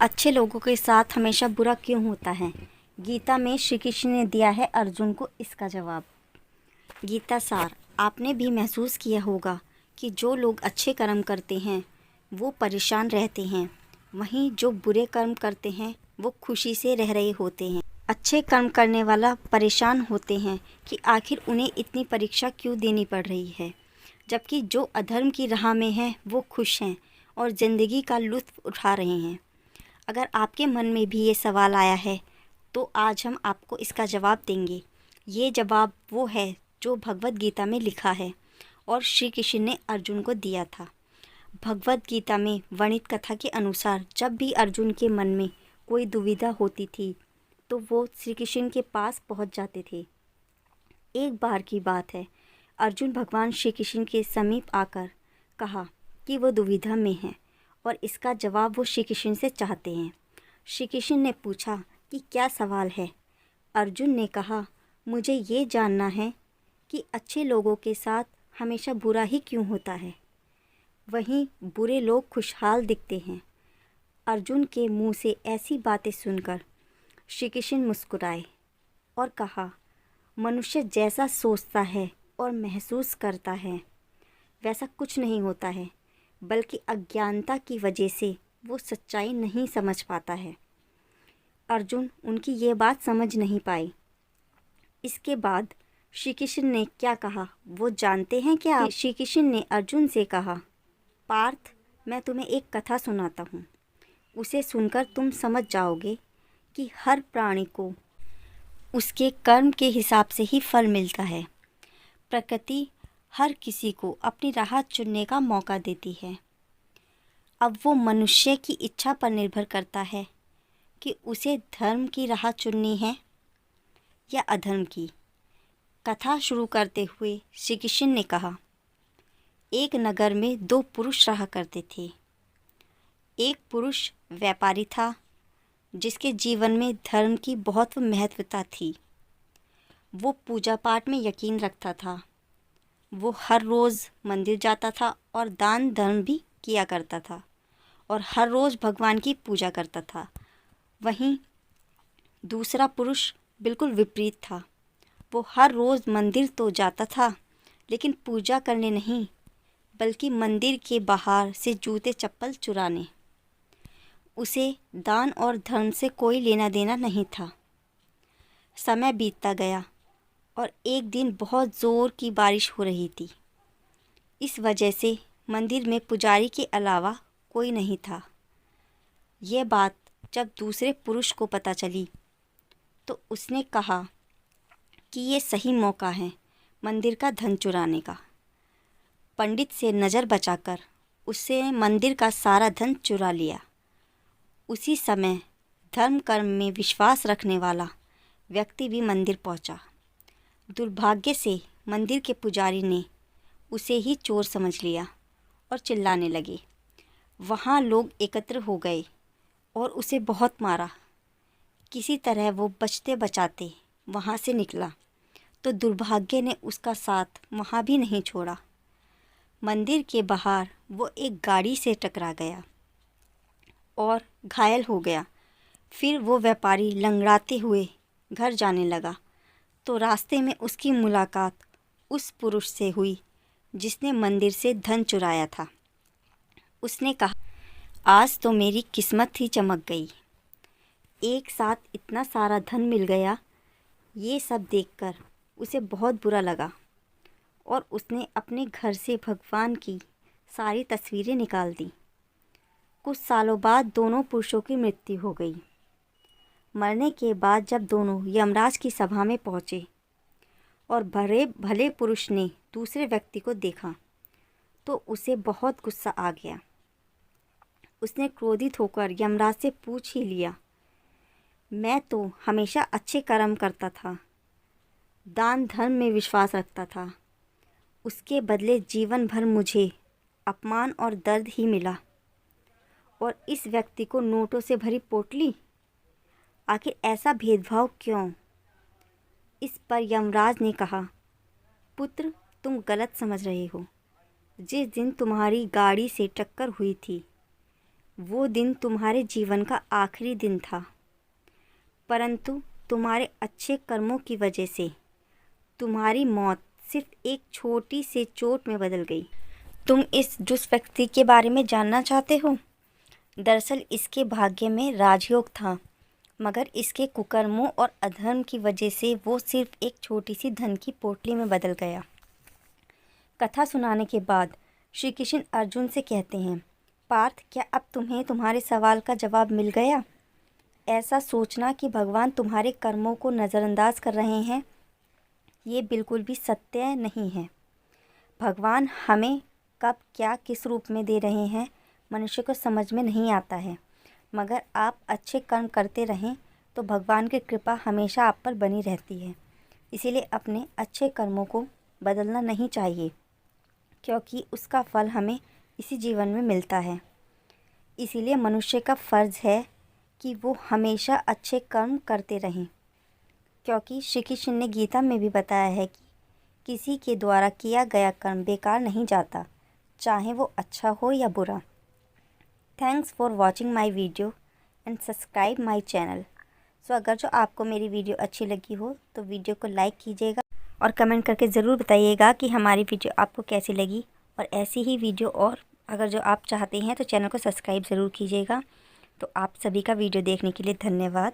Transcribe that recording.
अच्छे लोगों के साथ हमेशा बुरा क्यों होता है? गीता में श्री कृष्ण ने दिया है अर्जुन को इसका जवाब। गीता सार, आपने भी महसूस किया होगा कि जो लोग अच्छे कर्म करते हैं वो परेशान रहते हैं, वहीं जो बुरे कर्म करते हैं वो खुशी से रह रहे होते हैं। अच्छे कर्म करने वाला परेशान होते हैं कि आखिर उन्हें इतनी परीक्षा क्यों देनी पड़ रही है, जबकि जो अधर्म की राह में हैं वो खुश हैं और ज़िंदगी का लुत्फ़ उठा रहे हैं। अगर आपके मन में भी ये सवाल आया है तो आज हम आपको इसका जवाब देंगे। ये जवाब वो है जो भगवद गीता में लिखा है और श्री कृष्ण ने अर्जुन को दिया था। भगवद गीता में वर्णित कथा के अनुसार जब भी अर्जुन के मन में कोई दुविधा होती थी तो वो श्री कृष्ण के पास पहुंच जाते थे। एक बार की बात है, अर्जुन भगवान श्री कृष्ण के समीप आकर कहा कि वो दुविधा में है और इसका जवाब वो श्री कृष्ण से चाहते हैं। श्री कृष्ण ने पूछा कि क्या सवाल है? अर्जुन ने कहा, मुझे ये जानना है कि अच्छे लोगों के साथ हमेशा बुरा ही क्यों होता है, वहीं बुरे लोग खुशहाल दिखते हैं। अर्जुन के मुंह से ऐसी बातें सुनकर श्री कृष्ण मुस्कुराए और कहा, मनुष्य जैसा सोचता है और महसूस करता है वैसा कुछ नहीं होता है, बल्कि अज्ञानता की वजह से वो सच्चाई नहीं समझ पाता है। अर्जुन उनकी ये बात समझ नहीं पाए। इसके बाद श्री कृष्ण ने क्या कहा वो जानते हैं क्या? श्री कृष्ण ने अर्जुन से कहा, पार्थ, मैं तुम्हें एक कथा सुनाता हूँ। उसे सुनकर तुम समझ जाओगे कि हर प्राणी को उसके कर्म के हिसाब से ही फल मिलता है। प्रकृति हर किसी को अपनी राह चुनने का मौका देती है। अब वो मनुष्य की इच्छा पर निर्भर करता है कि उसे धर्म की राह चुननी है या अधर्म की। कथा शुरू करते हुए श्री कृष्ण ने कहा, एक नगर में दो पुरुष रहा करते थे। एक पुरुष व्यापारी था जिसके जीवन में धर्म की बहुत महत्वता थी। वो पूजा पाठ में यकीन रखता था। वो हर रोज़ मंदिर जाता था और दान धर्म भी किया करता था और हर रोज़ भगवान की पूजा करता था। वहीं दूसरा पुरुष बिल्कुल विपरीत था। वो हर रोज़ मंदिर तो जाता था लेकिन पूजा करने नहीं, बल्कि मंदिर के बाहर से जूते चप्पल चुराने। उसे दान और धर्म से कोई लेना देना नहीं था। समय बीतता गया और एक दिन बहुत ज़ोर की बारिश हो रही थी। इस वजह से मंदिर में पुजारी के अलावा कोई नहीं था। यह बात जब दूसरे पुरुष को पता चली तो उसने कहा कि ये सही मौका है मंदिर का धन चुराने का। पंडित से नज़र बचाकर उससे मंदिर का सारा धन चुरा लिया। उसी समय धर्म कर्म में विश्वास रखने वाला व्यक्ति भी मंदिर पहुंचा। दुर्भाग्य से मंदिर के पुजारी ने उसे ही चोर समझ लिया और चिल्लाने लगे। वहाँ लोग एकत्र हो गए और उसे बहुत मारा। किसी तरह वो बचते बचाते वहाँ से निकला तो दुर्भाग्य ने उसका साथ वहाँ भी नहीं छोड़ा। मंदिर के बाहर वो एक गाड़ी से टकरा गया और घायल हो गया। फिर वो व्यापारी लंगड़ाते हुए घर जाने लगा तो रास्ते में उसकी मुलाकात उस पुरुष से हुई जिसने मंदिर से धन चुराया था। उसने कहा, आज तो मेरी किस्मत ही चमक गई। एक साथ इतना सारा धन मिल गया। ये सब देखकर उसे बहुत बुरा लगा और उसने अपने घर से भगवान की सारी तस्वीरें निकाल दी। कुछ सालों बाद दोनों पुरुषों की मृत्यु हो गई। मरने के बाद जब दोनों यमराज की सभा में पहुँचे और भले पुरुष ने दूसरे व्यक्ति को देखा तो उसे बहुत गुस्सा आ गया। उसने क्रोधित होकर यमराज से पूछ ही लिया, मैं तो हमेशा अच्छे कर्म करता था, दान धर्म में विश्वास रखता था, उसके बदले जीवन भर मुझे अपमान और दर्द ही मिला, और इस व्यक्ति को नोटों से भरी पोटली। आखिर ऐसा भेदभाव क्यों? इस पर यमराज ने कहा, पुत्र, तुम गलत समझ रहे हो। जिस दिन तुम्हारी गाड़ी से टक्कर हुई थी वो दिन तुम्हारे जीवन का आखिरी दिन था, परंतु तुम्हारे अच्छे कर्मों की वजह से तुम्हारी मौत सिर्फ एक छोटी सी चोट में बदल गई। तुम जिस व्यक्ति के बारे में जानना चाहते हो, दरअसल इसके भाग्य में राजयोग था, मगर इसके कुकर्मों और अधर्म की वजह से वो सिर्फ एक छोटी सी धन की पोटली में बदल गया। कथा सुनाने के बाद श्री कृष्ण अर्जुन से कहते हैं, पार्थ, क्या अब तुम्हें तुम्हारे सवाल का जवाब मिल गया? ऐसा सोचना कि भगवान तुम्हारे कर्मों को नज़रअंदाज कर रहे हैं, ये बिल्कुल भी सत्य नहीं है। भगवान हमें कब क्या किस रूप में दे रहे हैं मनुष्य को समझ में नहीं आता है, मगर आप अच्छे कर्म करते रहें तो भगवान की कृपा हमेशा आप पर बनी रहती है। इसीलिए अपने अच्छे कर्मों को बदलना नहीं चाहिए, क्योंकि उसका फल हमें इसी जीवन में मिलता है। इसीलिए मनुष्य का फ़र्ज़ है कि वो हमेशा अच्छे कर्म करते रहें, क्योंकि श्री कृष्ण ने गीता में भी बताया है कि किसी के द्वारा किया गया कर्म बेकार नहीं जाता, चाहे वो अच्छा हो या बुरा। Thanks for watching my video and subscribe my channel. So अगर जो आपको मेरी वीडियो अच्छी लगी हो तो वीडियो को लाइक कीजिएगा और कमेंट करके ज़रूर बताइएगा कि हमारी वीडियो आपको कैसी लगी। और ऐसी ही वीडियो और अगर जो आप चाहते हैं तो चैनल को सब्सक्राइब ज़रूर कीजिएगा। तो आप सभी का वीडियो देखने के लिए धन्यवाद।